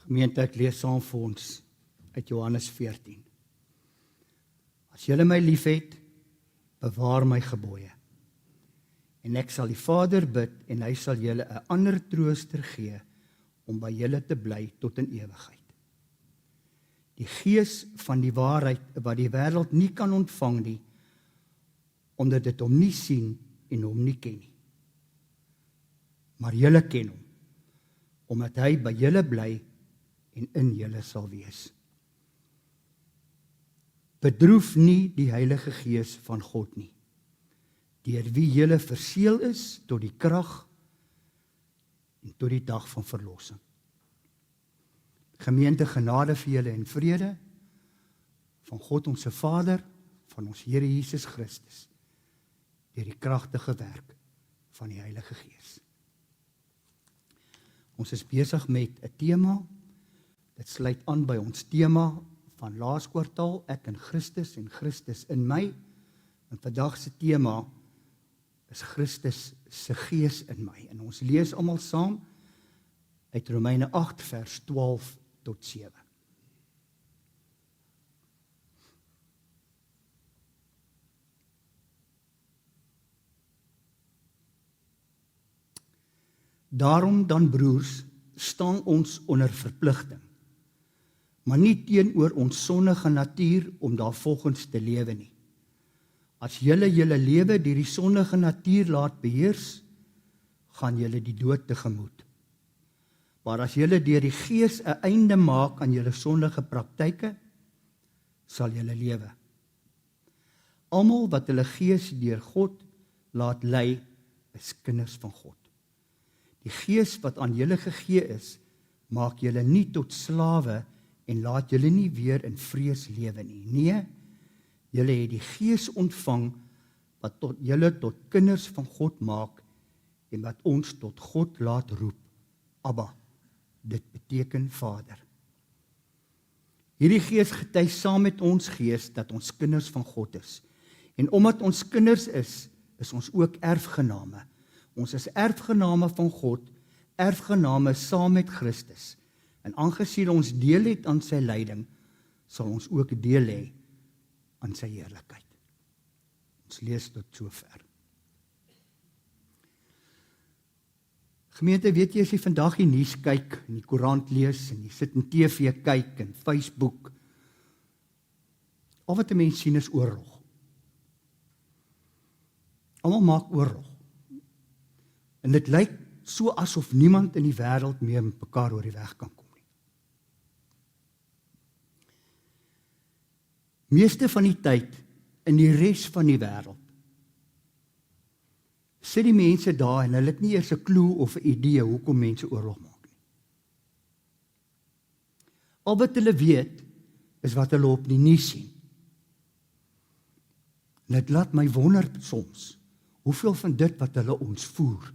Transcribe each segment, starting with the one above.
Gemeente, ek lees saam vir ons uit Johannes 14. As julle my liefhet, bewaar my gebooie. En ek sal die Vader bid, en hy sal julle 'n ander trooster gee, om by julle te bly tot in ewigheid. Die Gees van die waarheid, wat die wêreld nie kan ontvang nie, omdat dit hom nie sien en hom nie ken nie. Maar julle ken hom, omdat hy by julle bly en in julle sal wees. Bedroef nie die Heilige Gees van God nie, deur wie julle verseël is tot die krag en tot die dag van verlossing. Gemeente, genade vir julle en vrede van God ons Vader, van ons Here Jesus Christus, deur die kragtige werk van die Heilige Gees. Ons is besig met 'n tema. Dit sluit aan by ons tema van laas kwartaal, ek in Christus en Christus in my. En vandag se tema is Christus se Gees in my. En ons lees almal saam uit Romeine 8 vers 12 tot 7. Daarom dan, broers, staan ons onder verpligting, maar nie teenoor ons sondige natuur om daarvolgens te lewe nie. As julle lewe deur die sondige natuur laat beheers, gaan julle die dood tegemoet. Maar as julle deur die Gees 'n einde maak aan julle sondige praktyke, sal julle lewe. Almal wat hulle gees deur God laat lei, is kinders van God. Die Gees wat aan julle gegee is, maak julle nie tot slawe en laat julle nie weer in vrees lewe nie. Nee, julle het die Gees ontvang wat julle tot kinders van God maak en wat ons tot God laat roep, Abba. Dit beteken Vader. Hierdie Gees getuig saam met ons gees dat ons kinders van God is. En omdat ons kinders is ons ook erfgename. Ons is erfgename van God, erfgename saam met Christus. En aangesien ons deel het aan sy lyding, sal ons ook deel hê aan sy heerlikheid. Ons lees tot sover. Gemeente, weet jy, as jy vandag die nuus kyk, en die koerant lees, en jy sit in TV kyk, en Facebook, al wat 'n mens sien is oorlog. Almal maak oorlog. En dit lyk so asof niemand in die wêreld meer met mekaar oor die weg kan kom nie. Meeste van die tyd, in die res van die wêreld, sit die mense daar en hulle het nie eers 'n klou of 'n idee hoekom mense oorlog maak nie. Al wat hulle weet, is wat hulle op die nuus sien. En dit laat my wonder soms, hoeveel van dit wat hulle ons voer,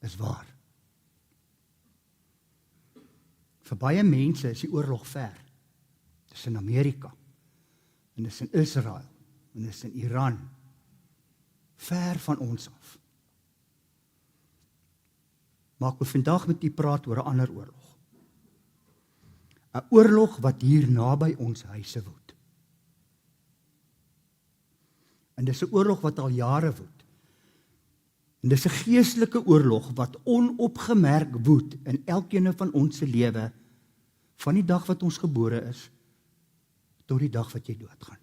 is waar. Vir baie mense is die oorlog ver. Dit is in Amerika, en dit is in Israel, en dit is in Iran, ver van ons af. Maar ek wil vandag met u praat oor 'n ander oorlog. 'n Oorlog wat hier naby ons huise woed. En dis 'n oorlog wat al jare woed. En dis 'n geestelike oorlog wat onopgemerk woed in elkeen van ons se lewe, van die dag wat ons gebore is, tot die dag wat jy doodgaan.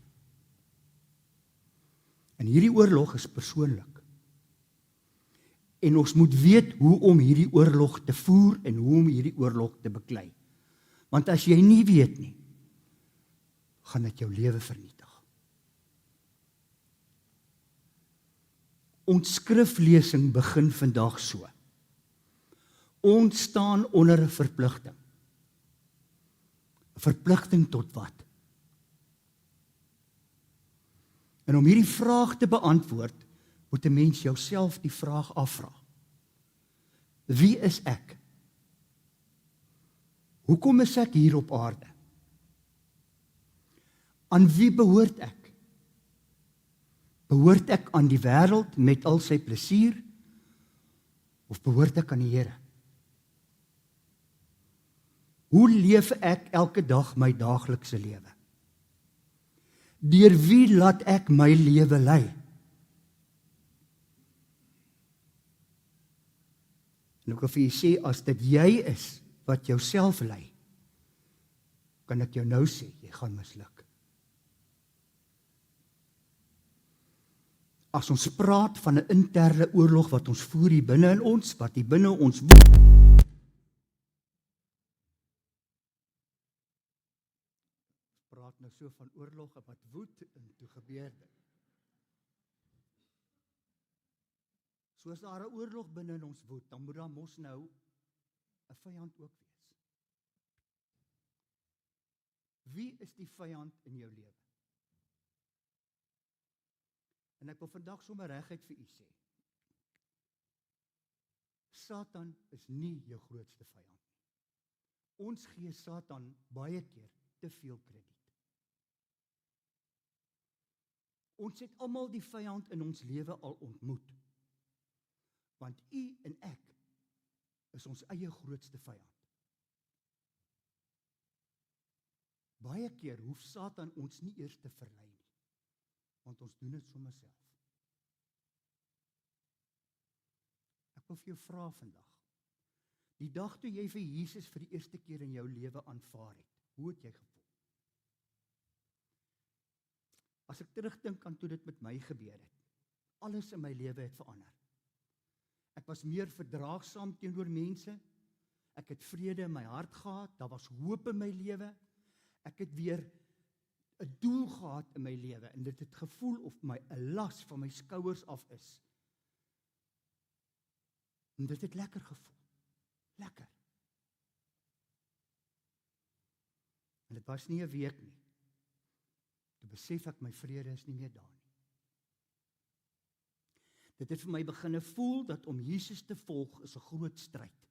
En hierdie oorlog is persoonlik. En ons moet weet hoe om hierdie oorlog te voer en hoe om hierdie oorlog te beklei. Want as jy nie weet nie, gaan dit jou lewe vernietig. Ons skriflesing begin vandag so. Ons staan onder 'n verpligting. 'n Verpligting tot wat? En om hierdie vraag te beantwoord, moet 'n mens jouself die vraag afvra. Wie is ek? Hoekom is ek hier op aarde? Aan wie behoort ek? Behoort ek aan die wêreld met al sy plesier? Of behoort ek aan die Here? Hoe leef ek elke dag my daaglikse lewe? Deur wie laat ek my lewe lei? En ek wil vir julle sê, as dit jy is wat jouself lei, kan ek jou nou sê, jy gaan misluk. As ons praat van 'n interne oorlog wat ons voer hier binne in ons, wat hier binne ons woed, praat nou so van oorlog wat woed en toe gebeur dit. So as daar 'n oorlog binne in ons woed, dan moet daar mos nou 'n vyand ook wees. Wie is die vyand in jou lewe? En ek wil vandag sommer reguit vir u sê, Satan is nie jou grootste vyand nie. Ons gee Satan baie keer te veel krediet. Ons het almal die vyand in ons lewe al ontmoet. Want u en ek is ons eie grootste vyand. Baie keer hoef Satan ons nie eers te verlei nie, want ons doen dit sommer self. Ek wil vir jou vra vandag, die dag toe jy vir Jesus vir die eerste keer in jou lewe aanvaar het, hoe het jy gevoel? As ek terugdink aan toe dit met my gebeur het, alles in my lewe het verander. Ek was meer verdraagsaam teenoor mense, ek het vrede in my hart gehad, daar was hoop in my lewe, ek het weer 'n doel gehad in my lewe, en dit het gevoel of 'n las van my skouers af is. En dit het lekker gevoel. Lekker. En dit was nie 'n week nie. Toe besef ek my vrede is nie meer daar nie. Dit het vir my begin voel dat om Jesus te volg is 'n groot stryd.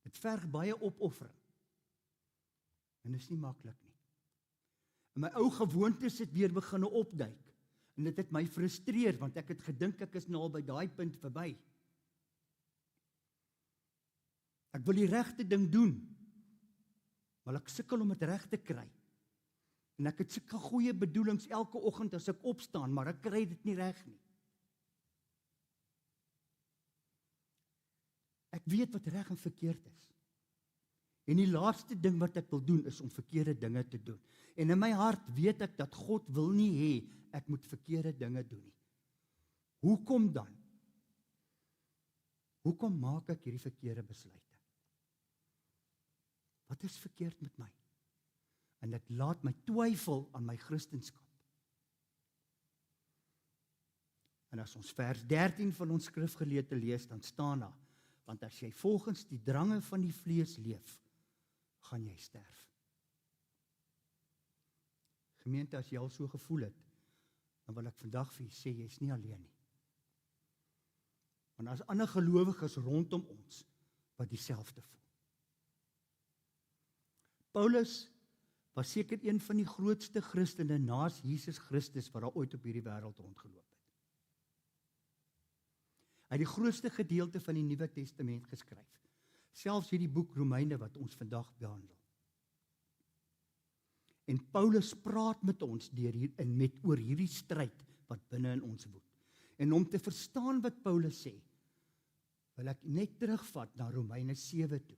Dit verg baie opoffering. En dit is nie maklik nie. En my ou gewoontes het weer begin opduik. En dit het my frustreer, want ek het gedink ek is nou al by daai punt verby. Ek wil die regte ding doen, maar ek sukkel om dit reg te kry. En ek het sulke goeie bedoelings elke oggend as ek opstaan, maar ek kry dit nie reg nie. Ek weet wat reg en verkeerd is. En die laaste ding wat ek wil doen, is om verkeerde dinge te doen. En in my hart weet ek dat God wil nie hê ek moet verkeerde dinge doen nie. Hoekom dan? Hoekom maak ek hierdie verkeerde besluite? Wat is verkeerd met my? En dit laat my twyfel aan my Christendom. En as ons vers 13 van ons skrifgedeelte lees, dan staan daar, want as jy volgens die drange van die vlees leef, gaan jy sterf. Gemeente, as jy al so gevoel het, dan wil ek vandag vir jy sê, jy is nie alleen nie. Want as ander gelowiges rondom ons, wat dieselfde voel. Paulus was seker een van die grootste Christene naas Jesus Christus wat daar ooit op hierdie wêreld rondgeloop het. Hy het die grootste gedeelte van die Nuwe Testament geskryf. Selfs hierdie boek Romeine wat ons vandag behandel. En Paulus praat met ons oor hierdie stryd wat binne in ons woed. En om te verstaan wat Paulus sê, wil ek net terugvat na Romeine 7 toe,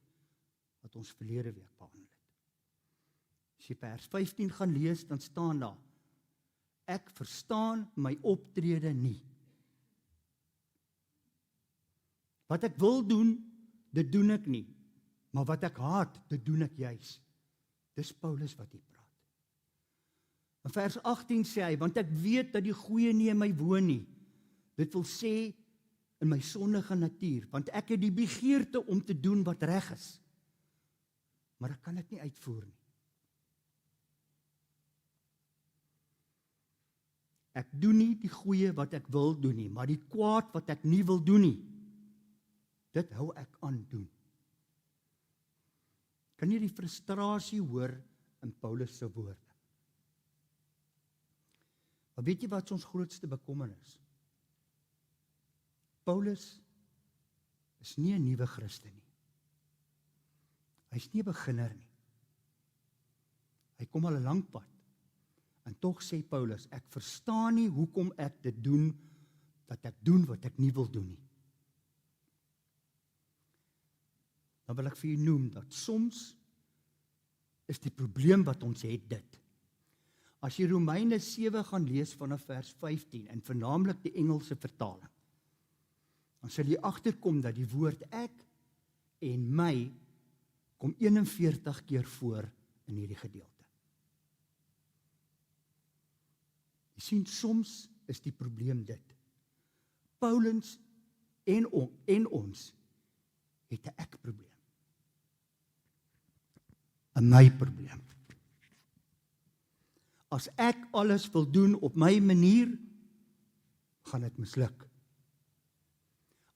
wat ons verlede week behandel het. As jy vers 15 gaan lees, dan staan daar, ek verstaan my optrede nie. Wat ek wil doen, dit doen ek nie. Maar wat ek haat, dit doen ek juis. Dis Paulus wat hier praat. In vers 18 sê hy, want ek weet dat die goeie nie in my woon nie. Dit wil sê, in my sondige natuur, want ek het die begeerte om te doen wat reg is. Maar ek kan dit nie uitvoer nie. Ek doen nie die goeie wat ek wil doen nie, maar die kwaad wat ek nie wil doen nie, dit hou ek aan doen. Kan jy die frustrasie hoor in Paulus se woorde? Maar weet jy wat ons grootste bekommernis? Paulus is nie 'n nuwe Christen nie. Hy's nie 'n beginner nie. Hy kom al 'n lang pad. En tog sê Paulus, ek verstaan nie hoekom ek dit doen, dat ek doen wat ek nie wil doen nie. Dan wil ek vir u noem, dat soms is die probleem wat ons het dit. As jy Romeine 7 gaan lees vanaf vers 15, en vernaamlik die Engelse vertaling, dan sal jy agterkom dat die woord ek en my kom 41 keer voor in hierdie gedeelte. Jy sien, soms is die probleem dit. Paulus en ons het 'n ek-probleem. 'n my-probleem. As ek alles wil doen op my manier, gaan dit misluk.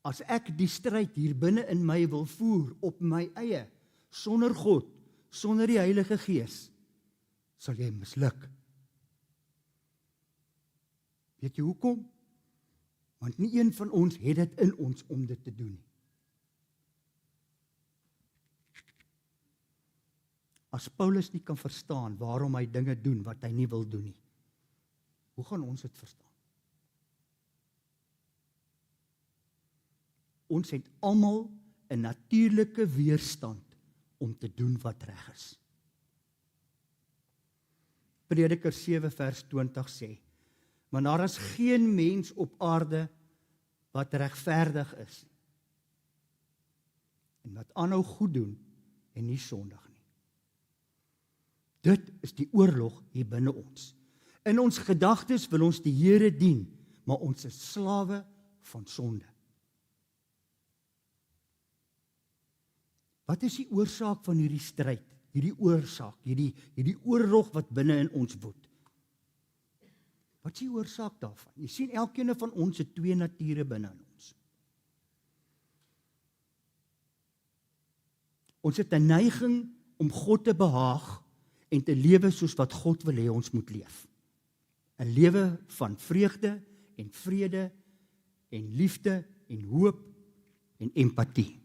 As ek die stryd hier binne in my wil voer op my eie, sonder God, sonder die Heilige Gees, sal jy misluk. Weet jy hoekom? Want nie een van ons het dit in ons om dit te doen nie. As Paulus nie kan verstaan waarom hy dinge doen wat hy nie wil doen nie, hoe gaan ons dit verstaan? Ons het almal 'n natuurlike weerstand om te doen wat reg is. Prediker 7 vers 20 sê, maar daar is geen mens op aarde wat regverdig is en wat aanhou goed doen en nie sondig nie. Dit is die oorlog hier binne ons. In ons gedagtes wil ons die Here dien, maar ons is slawe van sonde. Wat is die oorsaak van hierdie stryd? Hierdie oorlog wat binne in ons woed? Wat is die oorsaak daarvan? Jy sien, elkeen van ons het twee nature binne in ons. Ons het 'n neiging om God te behaag en te lewe soos wat God wil hê ons moet leef. 'n lewe van vreugde en vrede en liefde en hoop en empatie.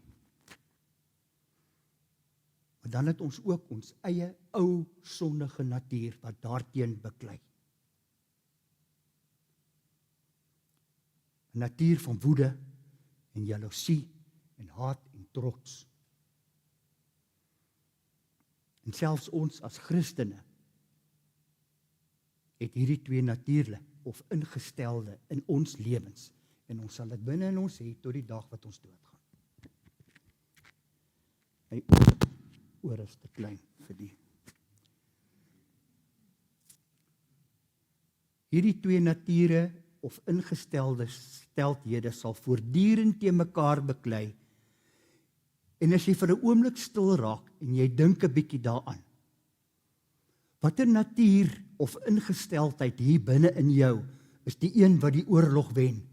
Maar dan het ons ook ons eie ou sondige natuur wat daarteen beklei. 'n natuur van woede en jaloesie en haat en trots. En selfs ons as Christene het hierdie twee natuurlike of ingestelde in ons lewens, en ons sal dit binne in ons hê tot die dag wat ons doodgaan. My oor is te klein vir die. Hierdie twee nature of ingestelde steldhede sal voortdurend teen mekaar beklei. En as jy vir 'n oomblik stil raak en jy dink 'n bietjie daaraan, watter natuur of ingesteldheid hier binne in jou is die een wat die oorlog wen?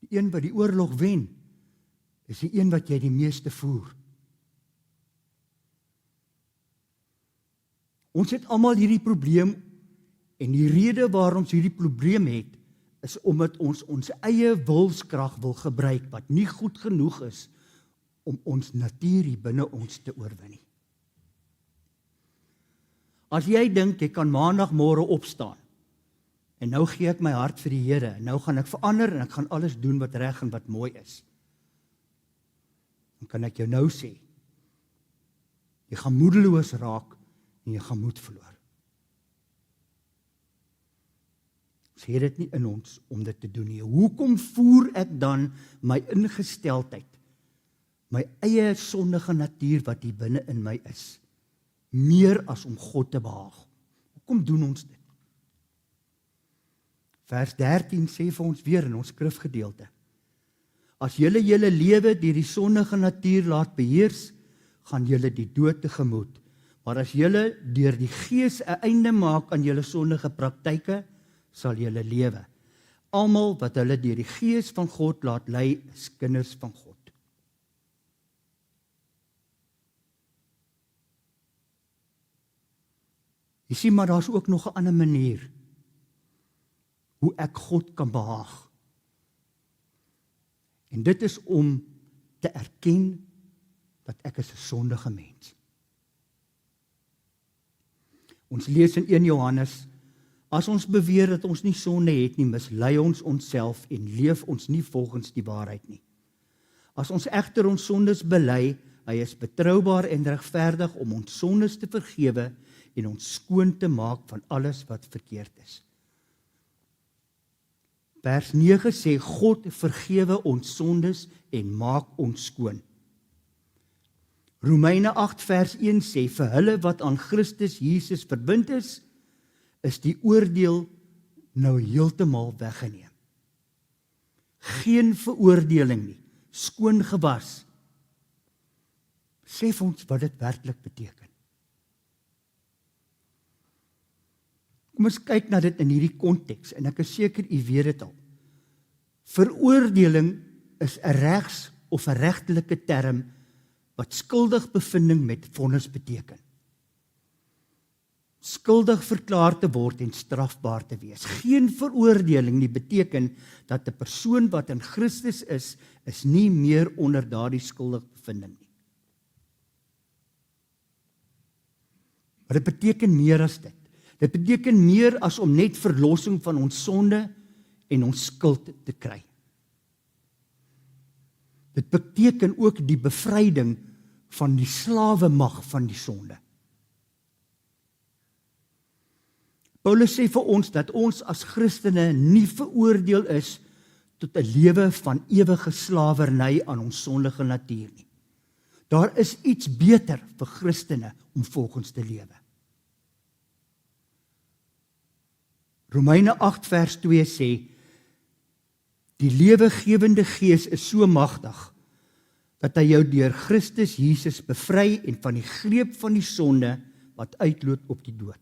Die een wat die oorlog wen, is die een wat jy die meeste voer. Ons het almal hierdie probleem, en die rede waarom ons hierdie probleem het, is omdat ons eie wilskrag wil gebruik, wat nie goed genoeg is om ons natuur hier binne ons te oorwin nie. As jy dink, jy kan maandagmôre opstaan, en nou gee ek my hart vir die Here, en nou gaan ek verander, en ek gaan alles doen wat reg en wat mooi is, dan kan ek jou nou sê, jy gaan moedeloos raak, en jy gaan moed verloor. Ons het dit nie in ons om dit te doen nie. Hoekom voer ek dan my ingesteldheid, my eie sondige natuur wat hier binne in my is, meer as om God te behaag? Hoekom doen ons dit? Vers 13 sê vir ons weer in ons skrifgedeelte, as julle lewe deur die sondige natuur laat beheers, gaan julle die dood tegemoet. Maar as julle deur die Gees 'n einde maak aan julle sondige praktyke, sal julle lewe. Almal wat hulle deur die Gees van God laat lei, is kinders van God. Jy sien, maar daar's ook nog 'n ander manier hoe ek God kan behaag. En dit is om te erken dat ek is 'n sondige mens. Ons lees in 1 Johannes, as ons beweer dat ons nie sonde het nie, mislei ons onsself en leef ons nie volgens die waarheid nie. As ons egter ons sondes bely, hy is betroubaar en regverdig om ons sondes te vergewe en ons skoon te maak van alles wat verkeerd is. Vers 9 sê, God vergewe ons sondes en maak ons skoon. Romeine 8 vers 1 sê, vir hulle wat aan Christus Jesus verbind is die oordeel nou heeltemal weggeneem. Geen veroordeling nie, skoon gewas. Besef ons wat dit werklik beteken. Kom ons kyk na dit in hierdie konteks, en ek is seker u weet dit al. Veroordeling is 'n regs of 'n regtelike term wat skuldig bevinding met vonnis beteken. Skuldig verklaar te word en strafbaar te wees. Geen veroordeling nie beteken dat 'n persoon wat in Christus is nie meer onder daardie skuldige bevinding nie. Maar dit beteken meer as dit. Dit beteken meer as om net verlossing van ons sonde en ons skuld te kry. Dit beteken ook die bevryding van die slawemag van die sonde. Paulus sê vir ons dat ons as Christene nie veroordeel is tot 'n lewe van ewige slawerny aan ons sondige natuur nie. Daar is iets beter vir Christene om volgens te lewe. Romeine 8 vers 2 sê, die lewegewende Gees is so magtig, dat hy jou deur Christus Jesus bevry en van die greep van die sonde wat uitloop op die dood.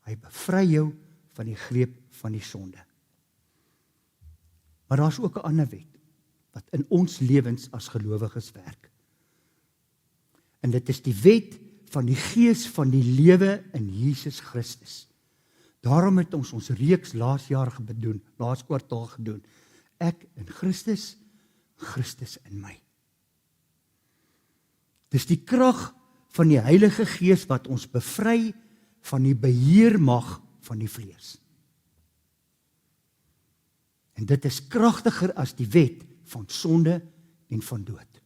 Hy bevry jou van die greep van die sonde. Maar daar's ook 'n ander wet, wat in ons lewens as gelowiges werk. En dit is die wet van die Gees van die lewe in Jesus Christus. Daarom het ons reeks laas kwartaal gedoen. Ek in Christus, Christus in my. Dis die krag van die Heilige Gees wat ons bevry van die beheermag van die vlees. En dit is kragtiger as die wet van sonde en van dood.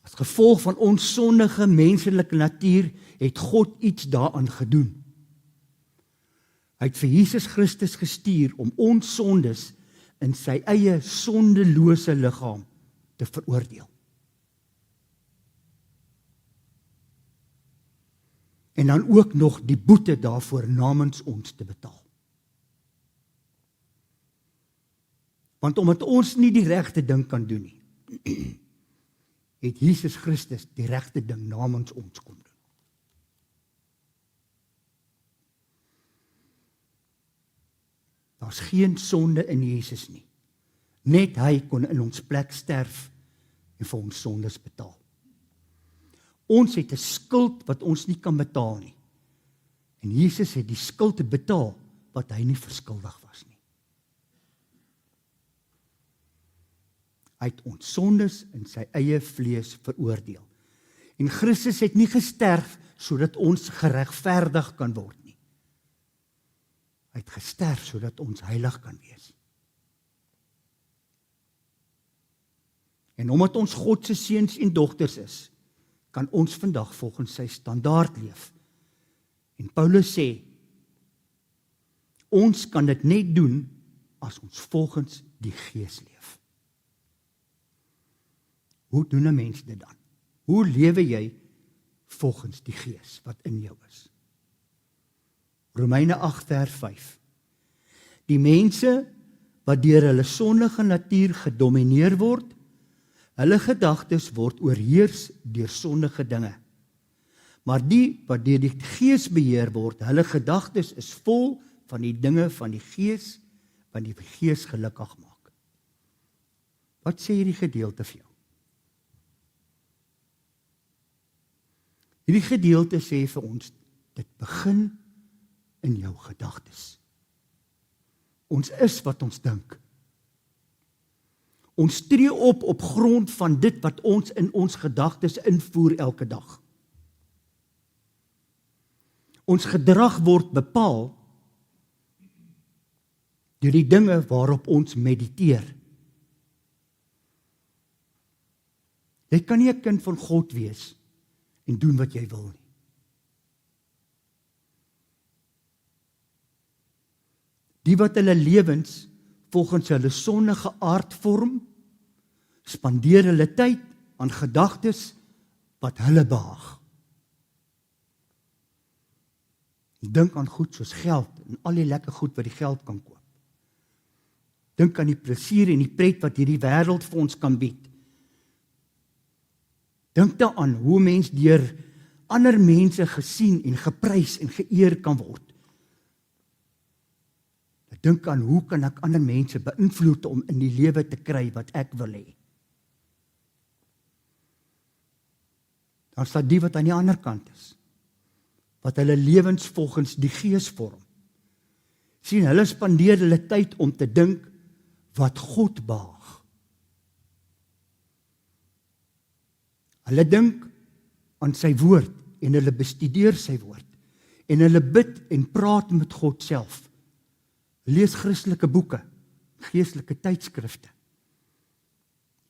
As gevolg van ons sondige menslike natuur het God iets daaraan gedoen. Hy het vir Jesus Christus gestuur om ons sondes in sy eie sondelose liggaam te veroordeel. En dan ook nog die boete daarvoor namens ons te betaal. Want omdat ons nie die regte ding kan doen nie, het Jesus Christus die regte ding namens ons kom doen. Daar's geen sonde in Jesus nie. Net hy kon in ons plek sterf en vir ons sondes betaal. Ons het 'n skuld wat ons nie kan betaal nie. En Jesus het die skuld betaal wat hy nie verskuldig was nie. Hy het ons sondes in sy eie vlees veroordeel. En Christus het nie gesterf sodat ons geregverdig kan word nie. Hy het gesterf sodat ons heilig kan wees. En omdat ons God se seuns en dogters is, kan ons vandag volgens sy standaard leef. En Paulus sê, ons kan dit net doen as ons volgens die Gees leef. Hoe doen 'n mens dit dan? Hoe lewe jy volgens die Gees wat in jou is? Romeine 8 vers 5. Die mense wat deur hulle sondige natuur gedomineer word, hulle gedagtes word oorheers deur sondige dinge. Maar die wat deur die Gees beheer word, hulle gedagtes is vol van die dinge van die Gees, wat die Gees gelukkig maak. Wat sê hierdie gedeelte vir jou? Hierdie gedeelte sê vir ons, dit begin in jou gedagtes. Ons is wat ons dink. Ons tree op grond van dit wat ons in ons gedagtes invoer elke dag. Ons gedrag word bepaal deur die dinge waarop ons mediteer. Jy kan nie 'n kind van God wees en doen wat jy wil nie. Die wat hulle lewens volgens hulle sondige aard vorm, spandeer hulle tyd aan gedagtes wat hulle behaag. Dink aan goed soos geld en al die lekker goed wat die geld kan koop. Dink aan die plesier en die pret wat hierdie wêreld vir ons kan bied. Dink daaraan hoe mens deur ander mense gesien en geprys en geëer kan word. Dink aan hoe kan ek ander mense beïnvloed om in die lewe te kry wat ek wil hê. Dan staan die wat aan die ander kant is, wat hulle lewens volgens die Gees vorm. Sien, hulle spandeer hulle tyd om te dink wat God behaag. Hulle dink aan sy woord en hulle bestudeer sy woord en hulle bid en praat met God self. Lees Christelike boeke, geestelike tydskrifte.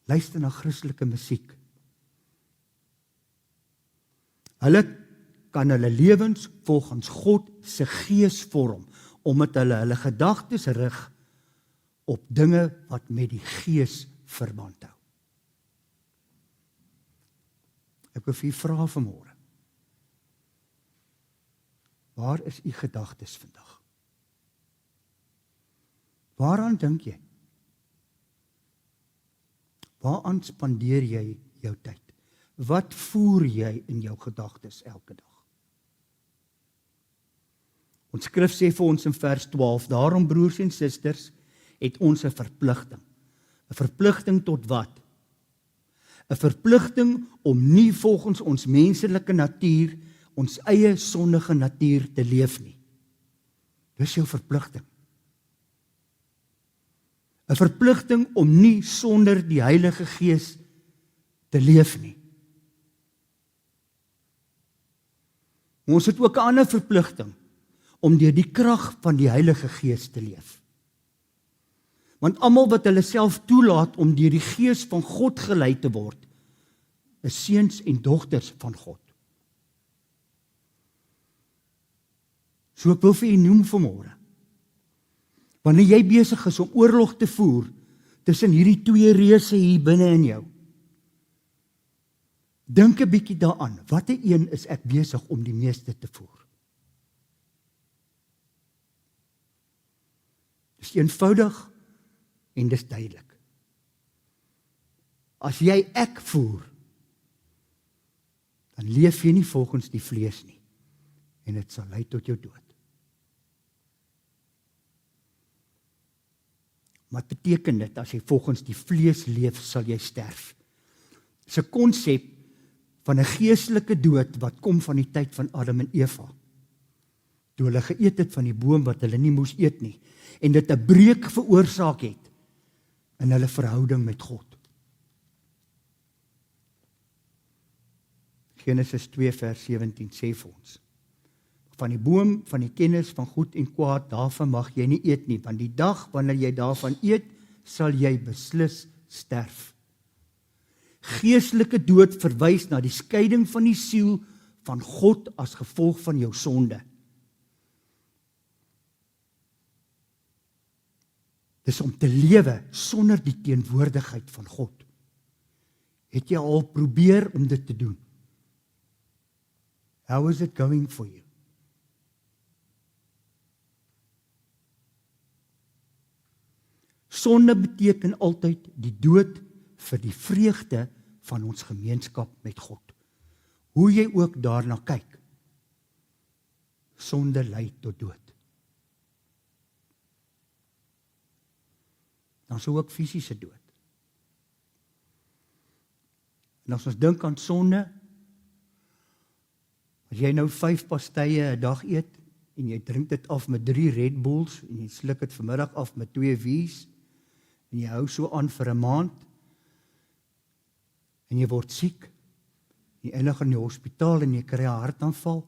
Luister na Christelike musiek. Hulle kan hulle lewens volgens God se Gees vorm, omdat hulle gedagtes rig op dinge wat met die Gees verband hou. Ek wil vir u vra vanmôre, waar is u gedagtes vandag? Waaraan dink jy? Waaraan spandeer jy jou tyd? Wat voer jy in jou gedagtes elke dag? Ons skrif sê vir ons in vers 12, daarom broers en susters, het ons 'n verpligting. 'n Verpligting tot wat? 'n Verpligting om nie volgens ons menslike natuur, ons eie sondige natuur te leef nie. Dis jou verpligting. 'n Verpligting om nie sonder die Heilige Gees te leef nie. Maar ons het ook 'n ander verpligting, om deur die krag van die Heilige Gees te leef. Want almal wat hulle self toelaat om deur die Gees van God gelei te word, is seuns en dogters van God. So ek wil vir u noem vanmôre, wanneer jy besig is om oorlog te voer tussen hierdie twee reuse hier binne in jou, dink 'n bietjie daaraan, watter een is ek besig om die meeste te voer? Dis eenvoudig en dis duidelik. As jy ek voer, dan leef jy nie volgens die vlees nie, en dit sal lei tot jou dood. Wat beteken dit, as jy volgens die vlees leef, sal jy sterf? Dis 'n konsep van 'n geestelike dood wat kom van die tyd van Adam en Eva, toe hulle geëet het van die boom wat hulle nie moes eet nie, en dit 'n breuk veroorsaak het in hulle verhouding met God. Genesis 2 vers 17 sê vir ons, van die boom van die kennis van goed en kwaad, daarvan mag jy nie eet nie, want die dag wanneer jy daarvan eet, sal jy beslis sterf. Geestelike dood verwys na die skeiding van die siel van God as gevolg van jou sonde. Dis om te lewe sonder die teenwoordigheid van God. Het jy al probeer om dit te doen? How is it going for you? Sonde beteken altyd die dood vir die vreugde van ons gemeenskap met God. Hoe jy ook daarna kyk, sonde lei tot dood. Dan sou ook fisiese dood. En as ons dink aan sonde, as jy nou 5 pastye 'n dag eet, en jy drink dit af met 3 Red Bulls, en jy sluk dit vanmiddag af met 2 V's, en jy hou so aan vir 'n maand, en jy word siek, jy eindig in die hospitaal en jy kry 'n hartaanval.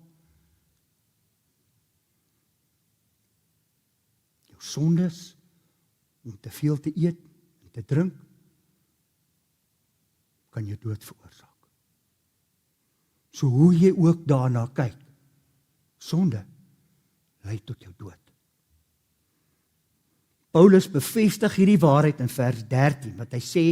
Jou sondes, om te veel te eet en te drink, kan jou dood veroorsaak. So hoe jy ook daarna kyk, sonde lei tot jou dood. Paulus bevestig hierdie waarheid in vers 13, wat hy sê,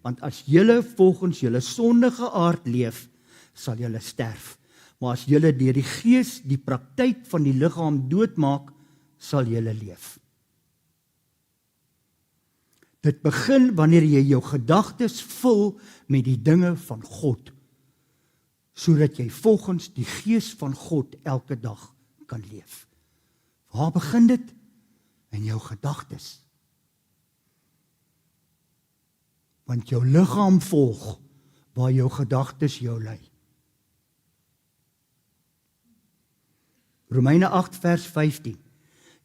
want as julle volgens julle sondige aard leef, sal julle sterf. Maar as julle deur die Gees die praktyk van die liggaam doodmaak, sal julle leef. Dit begin wanneer jy jou gedagtes vul met die dinge van God, sodat jy volgens die Gees van God elke dag kan leef. Waar begin dit? In jou gedagtes. Want jou liggaam volg waar jou gedagtes jou lei. Romeine 8 vers 15.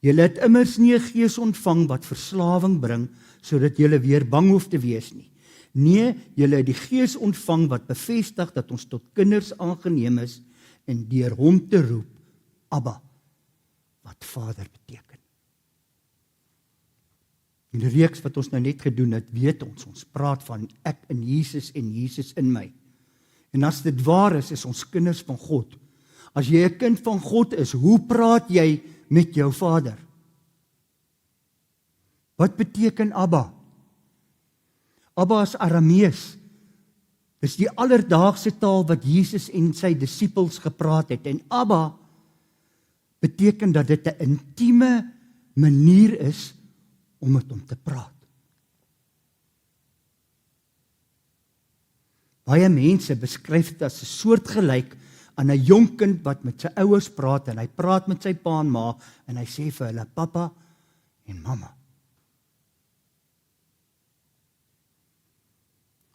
Julle het immers nie 'n gees ontvang wat verslawing bring, sodat julle weer bang hoef te wees nie. Nee, julle het die Gees ontvang wat bevestig dat ons tot kinders aangeneem is en deur hom te roep, Abba, wat Vader beteken. In die reeks wat ons nou net gedoen het, weet ons praat van ek in Jesus en Jesus in my. En as dit waar is ons kinders van God. As jy 'n kind van God is, hoe praat jy met jou Vader? Wat beteken Abba? Abba is Aramees. Dis die alledaagse taal wat Jesus en sy disippels gepraat het. En Abba beteken dat dit 'n intieme manier is om met hom te praat. Baie mense beskryf dit as 'n soortgelyk aan 'n jong kind wat met sy ouers praat en hy praat met sy pa en ma en hy sê vir hulle pappa en mamma.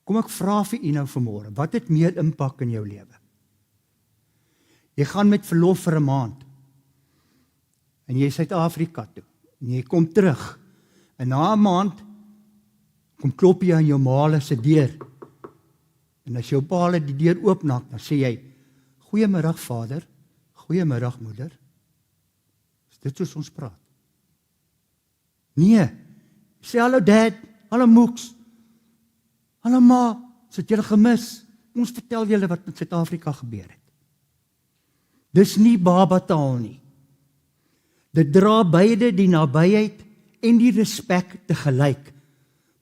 Kom ek vra vir u nou vanmôre, wat het meer impak in jou lewe? Jy gaan met verlof vir 'n maand en jy is Suid-Afrika toe en jy kom terug en na 'n maand kom klop jy aan jou ma se deur en as jou pa die deur oopmaak, dan sê jy goeiemiddag vader, goeiemiddag moeder. Is dit soos ons praat? Nee, sê hallo dad, hallo moeks, hallo ma, ons het julle gemis, ons vertel julle wat met Suid-Afrika gebeur het. Dis nie babataal nie. Dit dra beide die nabyheid en die respek te gelyk,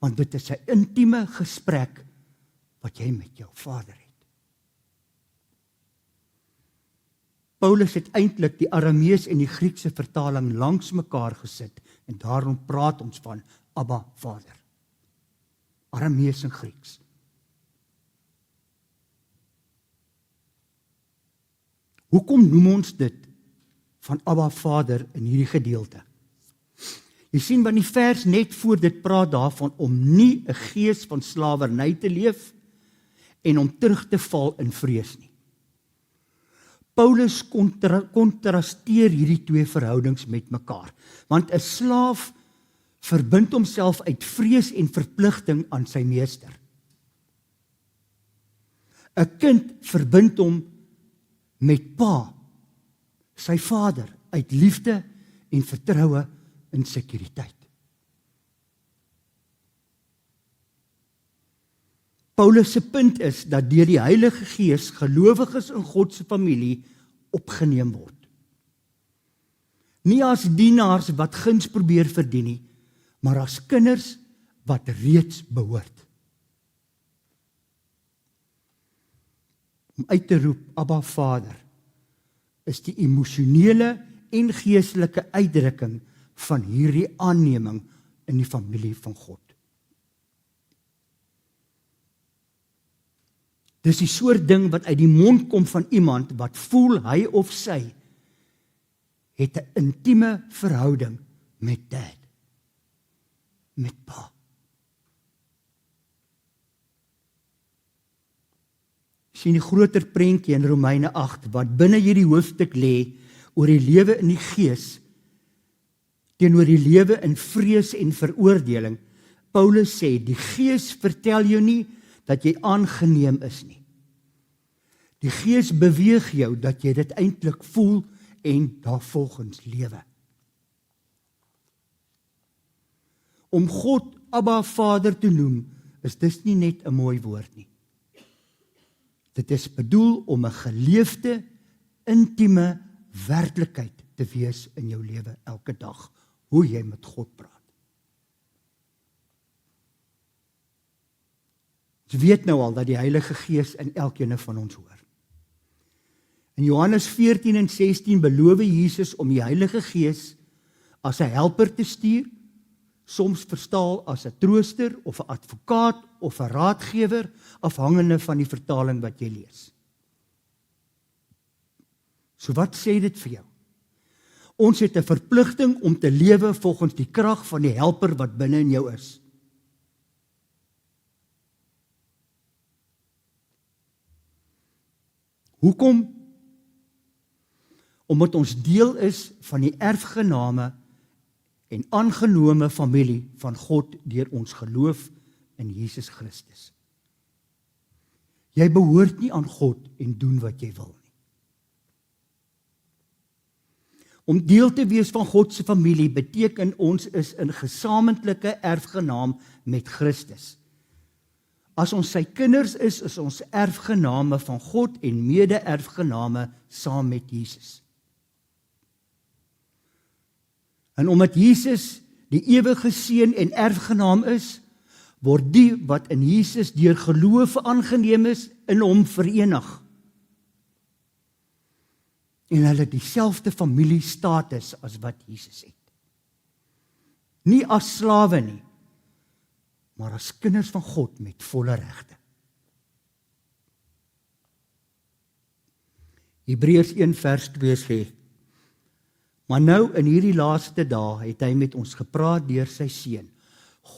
want dit is 'n intieme gesprek wat jy met jou Vader het. Paulus het eintlik die Aramees en die Griekse vertaling langs mekaar gesit en daarom praat ons van Abba Vader. Aramees en Grieks. Hoekom noem ons dit van Abba Vader in hierdie gedeelte? Jy sien, want die vers net voor dit praat daarvan om nie 'n gees van slawerny te leef en om terug te val in vrees nie. Paulus kontrasteer hierdie twee verhoudings met mekaar, want 'n slaaf verbind homself uit vrees en verpligting aan sy meester. 'n Kind verbind hom met pa, sy vader, uit liefde en vertroue in sekuriteit. Paulus se punt is dat deur die Heilige Gees gelowiges in God se familie opgeneem word. Nie as dienaars wat guns probeer verdien nie, maar as kinders wat reeds behoort. Om uit te roep, Abba Vader, is die emosionele en geestelike uitdrukking van hierdie aanneming in die familie van God. Dis die soort ding wat uit die mond kom van iemand wat voel hy of sy het 'n intieme verhouding met dad, met pa. Sien die groter prentjie in Romeine 8 wat binne hierdie hoofstuk lê oor die lewe in die Gees teenoor die lewe in vrees en veroordeling, Paulus sê, die Gees vertel jou nie dat jy aangeneem is nie. Die Gees beweeg jou dat jy dit eintlik voel en daarvolgens lewe. Om God Abba Vader te noem, is dis nie net 'n mooi woord nie. Dit is bedoel om 'n geleefde, intieme werklikheid te wees in jou lewe elke dag, hoe jy met God praat. Ons weet nou al dat die Heilige Gees in elkeen van ons hoor. In Johannes 14 en 16 beloof Jesus om die Heilige Gees as 'n helper te stuur, soms verstaal as 'n trooster of 'n advokaat of 'n raadgewer, afhangende van die vertaling wat jy lees. So wat sê dit vir jou? Ons het 'n verpligting om te lewe volgens die krag van die helper wat binne in jou is. Hoekom? Omdat ons deel is van die erfgename en aangenome familie van God deur ons geloof in Jesus Christus. Jy behoort nie aan God en doen wat jy wil nie. Om deel te wees van God se familie beteken ons is in gesamentlike erfgenaam met Christus. As ons sy kinders is ons erfgename van God en mede-erfgename saam met Jesus. En omdat Jesus die ewige seun en erfgenaam is, word die wat in Jesus deur geloof aangeneem is, in hom verenig. En hulle dieselfde familiestatus as wat Jesus het. Nie as slawe nie, maar as kinders van God met volle regte. Hebreërs 1 vers 2 sê, maar nou in hierdie laaste dae het hy met ons gepraat deur sy seun.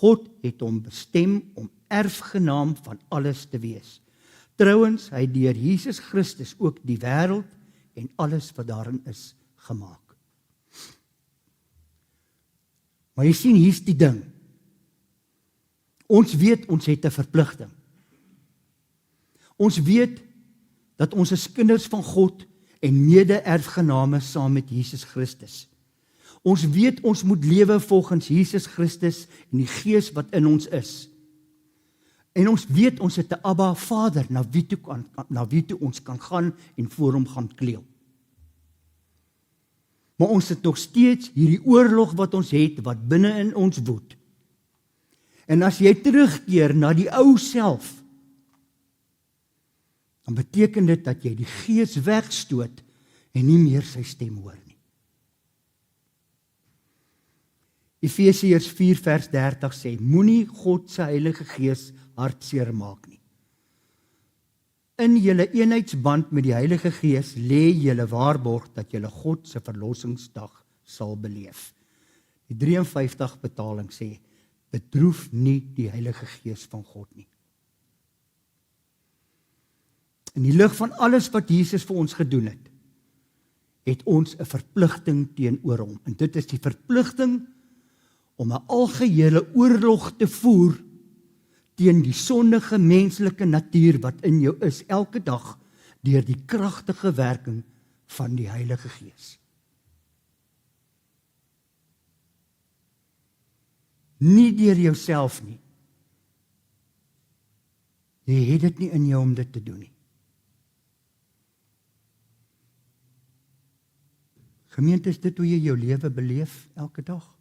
God het hom bestem om erfgenaam van alles te wees. Trouwens, hy het deur Jesus Christus ook die wêreld en alles wat daarin is gemaak. Maar jy sien, hier's die ding. Ons weet ons het 'n verpligting. Ons weet dat ons is kinders van God en mede-erfgename saam met Jesus Christus. Ons weet ons moet lewe volgens Jesus Christus en die Gees wat in ons is. En ons weet ons het 'n Abba Vader na wie toe ons kan gaan en voor hom gaan kniel. Maar ons het nog steeds hierdie oorlog wat ons het, wat binne in ons woed. En as jy terugkeer na die ou self, dan beteken dit dat jy die Gees wegstoot en nie meer sy stem hoor nie. Efesiërs 4 vers 30 sê, moenie God se Heilige Gees hartseer maak nie. In julle eenheidsband met die Heilige Gees lê julle waarborg dat julle God se verlossingsdag sal beleef. Die 53 betaling sê, bedroef nie die Heilige Gees van God nie. In die lig van alles wat Jesus vir ons gedoen het, het ons 'n verpligting teenoor hom. En dit is die verpligting om 'n algehele oorlog te voer teen die sondige menslike natuur wat in jou is elke dag deur die kragtige werking van die Heilige Gees. Nie deur jouself nie. Jy het dit nie in jou om dit te doen nie. Gemeente, is dit hoe jy jou lewe beleef elke dag?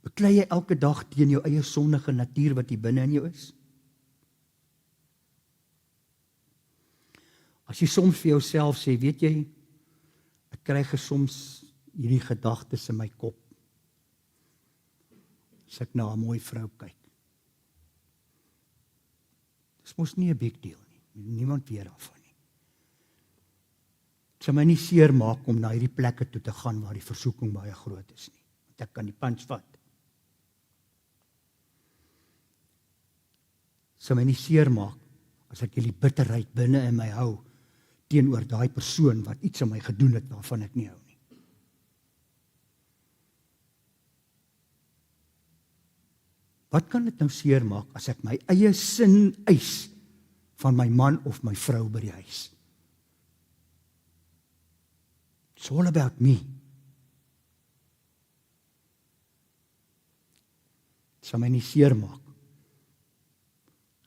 Beklei jy elke dag teen jou eie sondige natuur wat hier binne in jou is? As jy soms vir jouself sê, weet jy, ek kry soms hierdie gedagtes in my kop, as ek na 'n mooi vrou kyk. Dis mos nie 'n big deal nie, niemand weet daarvan nie. Dit sal my nie seer maak om na hierdie plekke toe te gaan waar die versoeking baie groot is nie, want ek kan die punch vat. Sal my nie seer maak as ek hierdie bitterheid binne in my hou teenoor daai persoon wat iets aan my gedoen het waarvan ek nie hou nie. Wat kan dit nou seermaak as ek my eie sin eis van my man of my vrou by die huis? It's all about me. Dit sal my nie seermaak.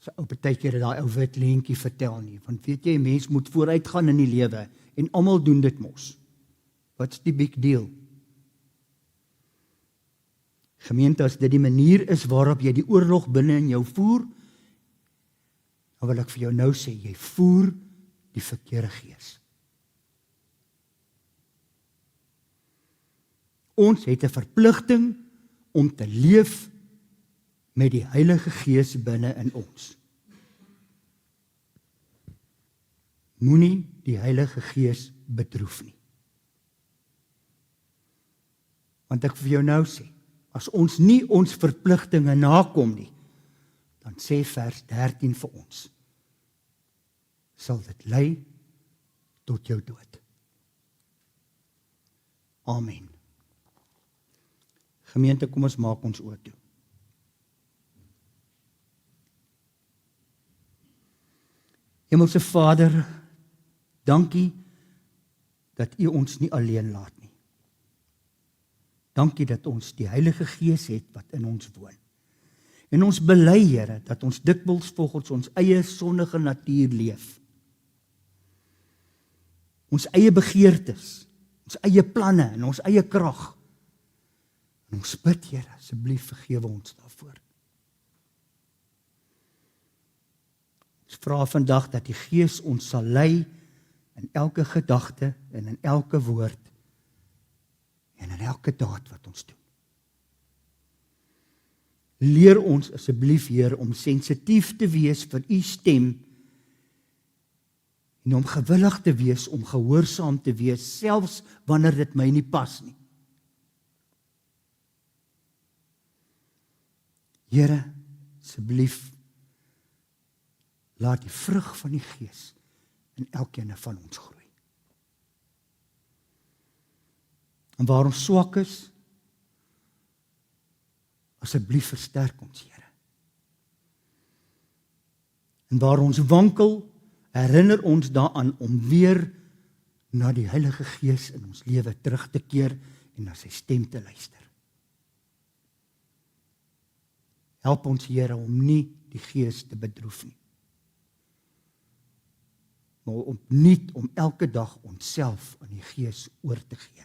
So ou partykeer daai ou wit leentjie vertel nie, want weet jy, 'n mens moet vooruitgaan in die lewe en almal doen dit mos. What's die big deal? Gemeente, as dit die manier is waarop jy die oorlog binne in jou voer, dan wil ek vir jou nou sê, jy voer die verkeerde gees. Ons het 'n verpligting om te leef met die Heilige Gees binne in ons. Moenie die Heilige Gees bedroef nie. Want ek vir jou nou sê, as ons nie ons verpligtinge nakom nie, dan sê vers 13 vir ons, sal dit lei tot jou dood. Amen. Gemeente, kom ons maak ons oë toe. Hemelse Vader, dankie dat U ons nie alleen laat nie. Dankie dat ons die Heilige Gees het wat in ons woon. En ons bely, Here, dat ons dikwels volgens ons eie sondige natuur leef. Ons eie begeertes, ons eie planne en ons eie krag. En ons bid, Here, asseblief vergewe ons daarvoor. Ons vra vandag dat die Gees ons sal lei in elke gedagte en in elke woord en in elke daad wat ons doen. Leer ons asseblief, Heer, om sensitief te wees vir U stem en om gewillig te wees, om gehoorsaam te wees, selfs wanneer dit my nie pas nie. Here, asseblief, laat die vrug van die Gees in elkeen van ons groei. En waar ons swak is, asseblief versterk ons, Here. En waar ons wankel, herinner ons daaraan om weer na die Heilige Gees in ons lewe terug te keer en na sy stem te luister. Help ons, Here, om nie die Gees te bedroef nie, maar opnuut om elke dag onsself aan die Gees oor te gee.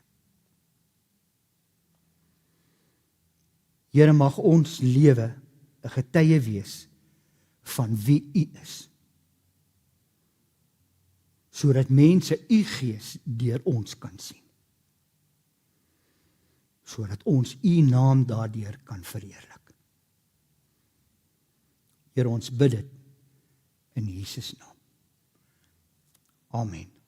Here, mag ons lewe 'n getuie wees van wie U is, sodat mense U Gees deur ons kan sien, sodat ons U naam daardeur kan verheerlik. Here, ons bid dit in Jesus naam. Amen.